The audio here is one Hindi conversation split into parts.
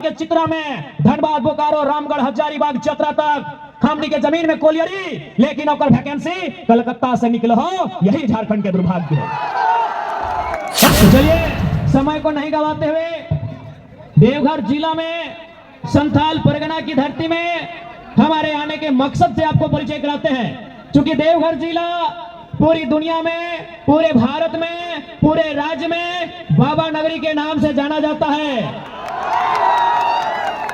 के चित्रा में, धनबाद बोकारो रामगढ़ हजारीबाग चतरा तक हमनी के जमीन में कोलियरी, लेकिन ओकर वैकेंसी कलकत्ता से निकल हो, यही झारखंड के दुर्भाग्य है। चलिए समय को नहीं गवाते हुए देवघर जिला में संथाल परगना की धरती में हमारे आने के मकसद से आपको परिचय कराते हैं। चूंकि देवघर जिला पूरी दुनिया में, पूरे भारत में, पूरे राज्य में बाबा नगरी के नाम से जाना जाता है।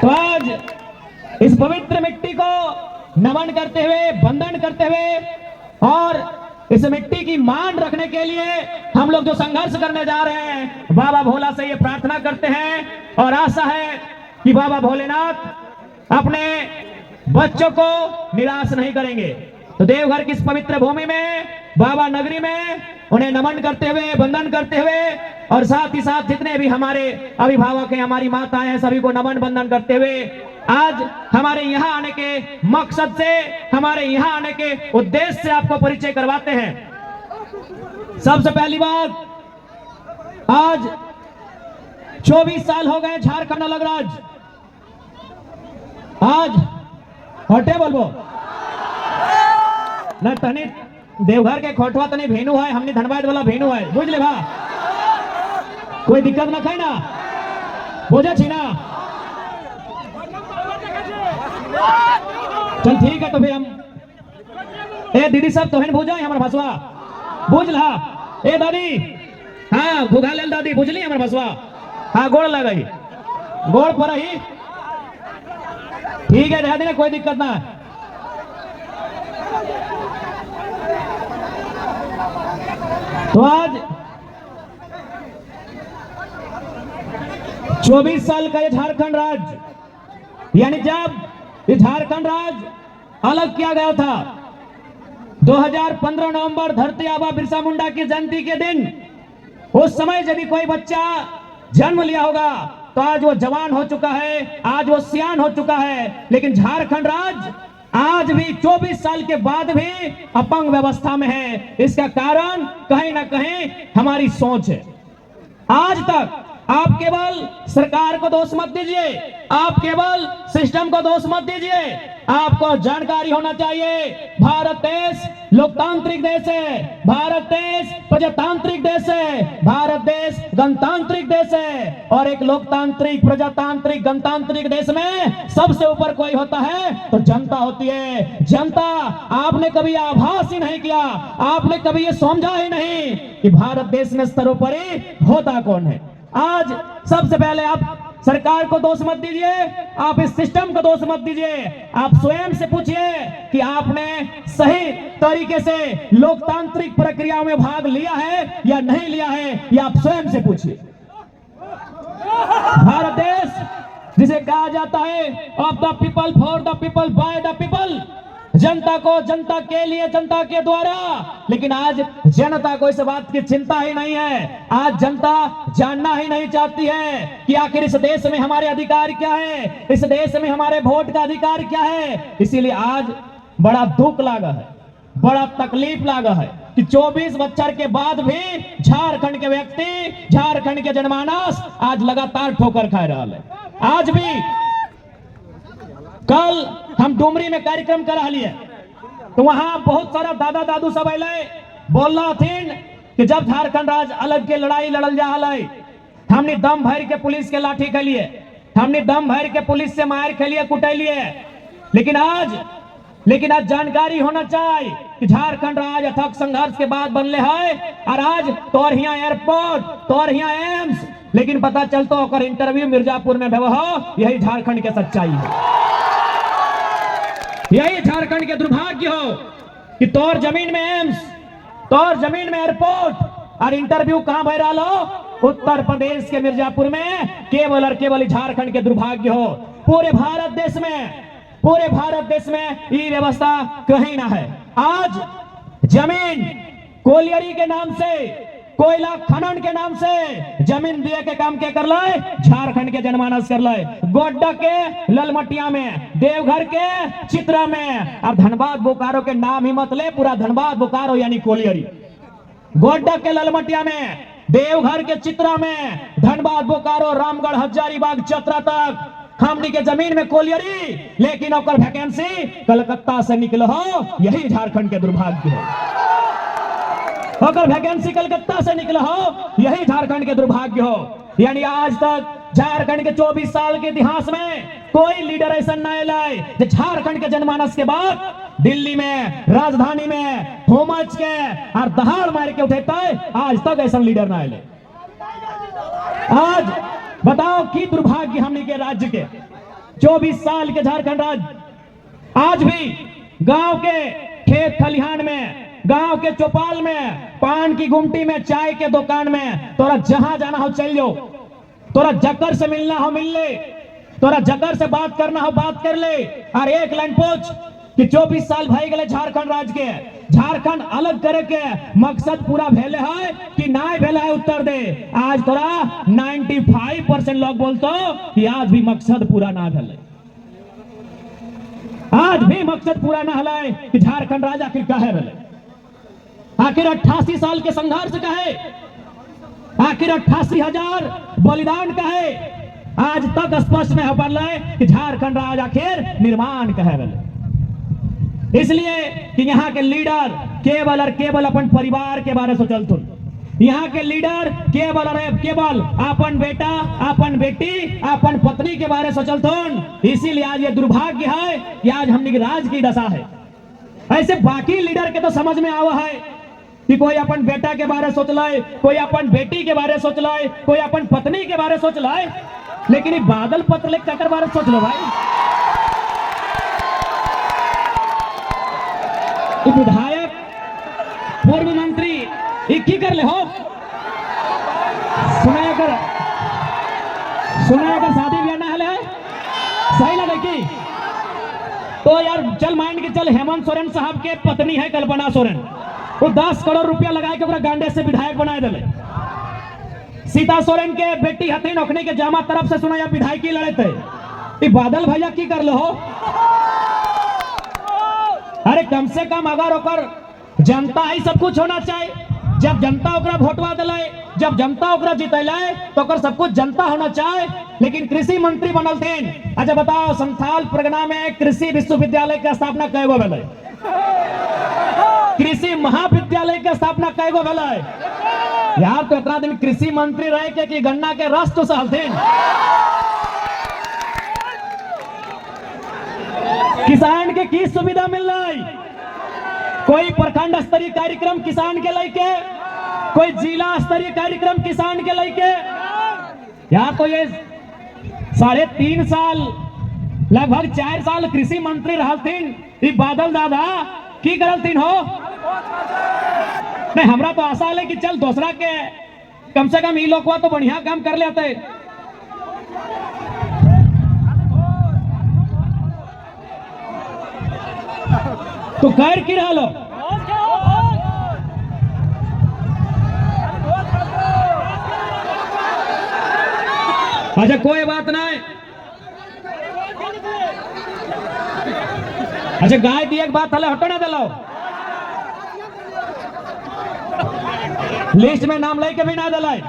तो आज इस पवित्र मिट्टी को नमन करते हुए, वंदन करते हुए और इस मिट्टी की मान रखने के लिए हम लोग जो संघर्ष करने जा रहे हैं, बाबा भोला से ये प्रार्थना करते हैं और आशा है कि बाबा भोलेनाथ अपने बच्चों को निराश नहीं करेंगे। तो देवघर की इस पवित्र भूमि में, बाबा नगरी में उन्हें नमन करते हुए, वंदन करते हुए और साथ ही साथ जितने भी हमारे अभिभावक हैं, हमारी माताएं हैं, सभी को नमन वंदन करते हुए आज हमारे यहाँ आने के मकसद से, हमारे यहाँ आने के उद्देश्य से आपको परिचय करवाते हैं। सबसे पहली बात, आज 24 साल हो गए झारखंड अलग राज्य। आज हटे बोलबो न तनी देवघर के खोटवा तनी भेनू है, हमने धनबाद वाला भेनू है, बुझ ले भा, कोई दिक्कत ना खाई ना, बुझे छी ना। चल ठीक है, तो फिर हम ए दीदी सब तो बुझ जाए हमारा भसवा, बुझ ला ए दादी, हाँ भुगा ले दादी, बुझली हमारा भसवा, हाँ गोड़ लगाई, गोड़ पर ही ठीक है, रह देना, कोई दिक्कत ना। तो आज 24 साल का ये झारखंड राज्य, यानी जब ये झारखंड राज्य अलग किया गया था 2015 नवंबर, धरती आबा बिरसा मुंडा की जयंती के दिन, उस समय यदि कोई बच्चा जन्म लिया होगा तो आज वो जवान हो चुका है, आज वो सियान हो चुका है। लेकिन झारखंड राज्य आज भी 24 साल के बाद भी अपंग व्यवस्था में है। इसका कारण कहीं ना कहीं हमारी सोच है। आज तक आप केवल सरकार को दोष मत दीजिए, आप केवल सिस्टम को दोष मत दीजिए, आपको जानकारी होना चाहिए भारत देश लोकतांत्रिक देश है, भारत देश प्रजातांत्रिक देश है, भारत देश गणतांत्रिक देश है। और एक लोकतांत्रिक, प्रजातांत्रिक, गणतांत्रिक देश में सबसे ऊपर कोई होता है तो जनता होती है। जनता, आपने कभी आभास ही नहीं किया, आपने कभी ये समझा ही नहीं कि भारत देश में सर्वोपरि होता कौन है। आज सबसे पहले आप सरकार को दोष मत दीजिए, आप इस सिस्टम को दोष मत दीजिए, आप स्वयं से पूछिए कि आपने सही तरीके से लोकतांत्रिक प्रक्रियाओं में भाग लिया है या नहीं लिया है, ये आप स्वयं से पूछिए। भारत देश जिसे कहा जाता है of the people, for the people, by the people, जनता को, जनता के लिए, जनता के द्वारा। लेकिन आज जनता को इस बात की चिंता ही नहीं है। आज जनता जानना ही नहीं चाहती है कि आखिर इस देश में हमारे अधिकार क्या है, इस देश में हमारे वोट का अधिकार क्या है। इसीलिए आज बड़ा दुख लगा है, बड़ा तकलीफ लगा है कि 24 बच्चर के बाद भी झारखंड के व्यक्ति, झारखंड के जनमानस आज लगातार ठोकर खा रहा है। आज भी कल हम डुमरी में कार्यक्रम करा लिए तो वहां बहुत सारा दादा दादू सब अले, बोल रहा थीन कि जब झारखंड राज्य अलग के लड़ाई लड़ल जा रहा है, हमने दम भर के पुलिस के लाठी के लिए, हमने दम भर के पुलिस से मार के लिए, कुटे लिए। लेकिन आज जानकारी होना चाहिए कि झारखंड राज्य अथक संघर्ष के बाद बनले है और आज तोर हिया एयरपोर्ट, तोर हिया एम्स, लेकिन पता चलता होकर इंटरव्यू मिर्जापुर में भेव हो। यही झारखंड के सच्चाई है, यही झारखंड के दुर्भाग्य हो कि तोर जमीन में एम्स, तोर जमीन में एयरपोर्ट और इंटरव्यू कहां भय रहा हो, उत्तर प्रदेश के मिर्जापुर में। केवल और केवल झारखंड के दुर्भाग्य हो। पूरे भारत देश में, पूरे भारत देश में ये व्यवस्था कहीं ना है। आज जमीन कोलियरी के नाम से, कोयला खनन के नाम से जमीन दिए के काम के कर लाए, झारखंड के जनमानस कर लाए। गोड्डा के ललमटिया में, देवघर के चित्रा में, अब धनबाद बोकारो के नाम ही मत ले, पूरा धनबाद बोकारो यानी कोलियरी। गोड्डा के ललमटिया में, देवघर के चित्रा में, धनबाद बोकारो रामगढ़ हजारीबाग चतरा तक हमनी के जमीन में कोलियरी, लेकिन ओकर वैकेंसी कलकत्ता से निकल हो, यही झारखंड के दुर्भाग्य है। ओकर वैकेंसी कलकत्ता से निकल हो, यही झारखंड के दुर्भाग्य हो। यानी आज तक झारखंड के 24 साल के इतिहास में कोई लीडर ऐसा न लाए जो झारखंड के जनमानस के बाद दिल्ली में, राजधानी में होमच के और दहाड़ मार के उठेता है। आज तक ऐसा लीडर ना आए। आज बताओ कि दुर्भाग्य हमने के राज्य के 24 साल के झारखंड राज्य, आज भी गांव के खेत खलिहान में, गांव के चौपाल में, पान की गुमटी में, चाय के दुकान में, तोरा जहां जाना हो चल जाओ, तोरा जकर से मिलना हो मिल ले, तोरा जकर से बात करना हो बात कर ले। और एक लाइन पूछ कि 24 साल भाई गए झारखंड राज्य के, झारखंड अलग करे के मकसद पूरा भेले है कि नहीं भेले है, उत्तर दे। आज तोरा 95% लोग बोलते कि आज भी मकसद पूरा ना भेले, आज भी मकसद पूरा ना हलाए कि झारखंड राज्य आखिर काहे भेले, आखिर 88 साल के संघर्ष कहे, आखिर 88,000 बलिदान कहे, आज तक स्पष्ट नहीं हो पाला है कि झारखंड राज्य आखिर निर्माण कहे भेले। इसलिए कि यहाँ के लीडर केवल और केवल अपन परिवार के बारे में सोचलथुन, यहाँ के लीडर केवल और केवल अपन बेटा, अपन बेटी, अपन पत्नी के बारे में सोचलथुन। इसीलिए आज ये दुर्भाग्य है कि आज हमने की राज की दशा है। ऐसे बाकी लीडर के तो समझ में आवा है कि कोई अपन बेटा के बारे सोच लाए, कोई अपन बेटी के बारे सोच लाए, कोई अपन पत्नी के बारे सोच लाए, लेकिन ये बादल पत्र ले ककर बारे सोच लो भाई। विधायक, पूर्व मंत्री एक ही कर ले हो, सुनाया कर शादी ब्याह ना है, सही लगे की तो यार चल माइंड के चल, हेमंत सोरेन साहब के पत्नी है कल्पना सोरेन, वो 10 करोड़ रुपया लगा के गांडे से विधायक बनाए दिले। सीता सोरेन के बेटी हथिन, ओखने के जामा तरफ से सुना या विधायकी लड़े थे। बादल भैया की कर लो, अरे कम से कम अगर ओकर जनता ही सब कुछ होना चाहिए। जब जनता ओकरा वोटवा दिलाए, जब जनता ओकरा जितैलाए तो ओकर सब कुछ जनता होना चाहिए। लेकिन कृषि मंत्री बनल थे। अच्छा बताओ, संथाल परगना में कृषि विश्वविद्यालय की स्थापना कई गो भेलै, कृषि महाविद्यालय की स्थापना कई गो भेलै यार। तो इतना दिन कृषि मंत्री रहे के कि गन्ना के रस तो सहलथिन। किसान के की सुविधा मिल रही, कोई प्रखंड स्तरीय कार्यक्रम किसान के लेके, कोई जिला स्तरीय कार्यक्रम किसान के लेके। या तो ये 3.5 साल, लगभग 4 साल कृषि मंत्री रहलथिन, ये बादल दादा की करलथिन हो। नहीं, हमरा तो आशा है कि चल दूसरा के कम से कम ये लोग तो बढ़िया काम कर लेते। तो कर की रहा लो। अच्छा कोई बात नहीं। अच्छा गाय दी एक बात हले हटो ना दिलो, लिस्ट में नाम लेके भी ना दिलाई।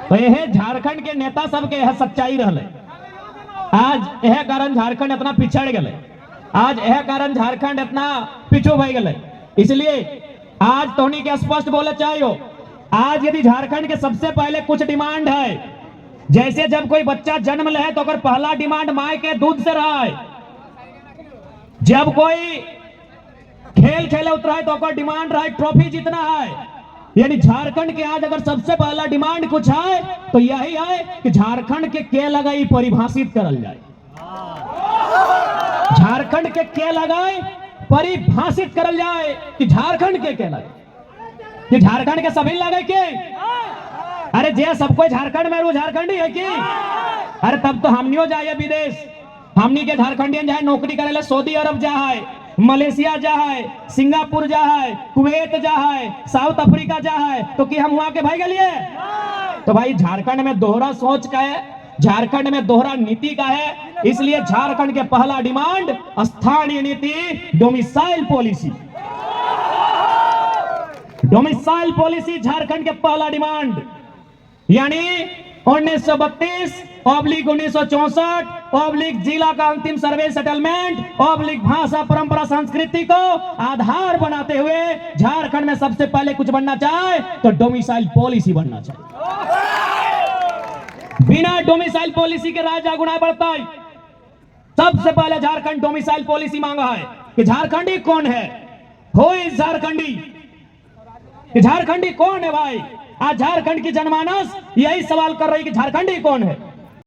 तो यह झारखंड के नेता सबके यह सच्चाई रहले। आज यह कारण झारखंड इतना पिछड़ गए, आज यह कारण झारखंड इतना पिछू भई गए। इसलिए आज तोनी के स्पष्ट बोले चाहिए, आज यदि झारखंड के सबसे पहले कुछ डिमांड है, जैसे जब कोई बच्चा जन्म ले तो अगर पहला डिमांड माय के दूध से रहा है, जब कोई खेल खेले उतरा है तो अगर डिमांड रहा है ट्रॉफी जीतना है। यानी झारखंड के आज अगर सबसे पहला डिमांड कुछ है तो यही है कि झारखंड के लगाई परिभाषित करल जाए। झारखंड के लगाए परिभाषित करल जाए कि झारखंड के लगे, कि झारखंड के सभी लगे के। अरे जे सब कोई झारखंड में वो झारखंडी है कि? अरे तब तो हमनियो जाए विदेश, हमनी के झारखंडियन जाए नौकरी करे ला सऊदी अरब जा है, मलेशिया जा है, सिंगापुर जा है, कुवैत जा है, साउथ अफ्रीका जा है, तो कि हम वहां के भाई गलिए? तो भाई झारखंड में दोहरा सोच का है, झारखंड में दोहरा नीति का है। इसलिए झारखंड के पहला डिमांड स्थानीय नीति, domicile policy. Domicile policy Jharkhand के पहला डिमांड, यानी 1932/1964 जिला का अंतिम सर्वे सेटलमेंट भाषा परंपरा संस्कृति को आधार बनाते हुए झारखंड में सबसे पहले कुछ बनना चाहे तो डोमिसाइल पॉलिसी बनना चाहिए। बिना डोमिसाइल पॉलिसी के राज्य गुना बढ़ता है। सबसे पहले झारखंड डोमिसाइल पॉलिसी मांगा है कि झारखंडी कौन है, हो इस झारखंडी कि झारखंडी कौन है भाई। आज झारखंड की जनमानस यही सवाल कर रही कि झारखंडी कौन है।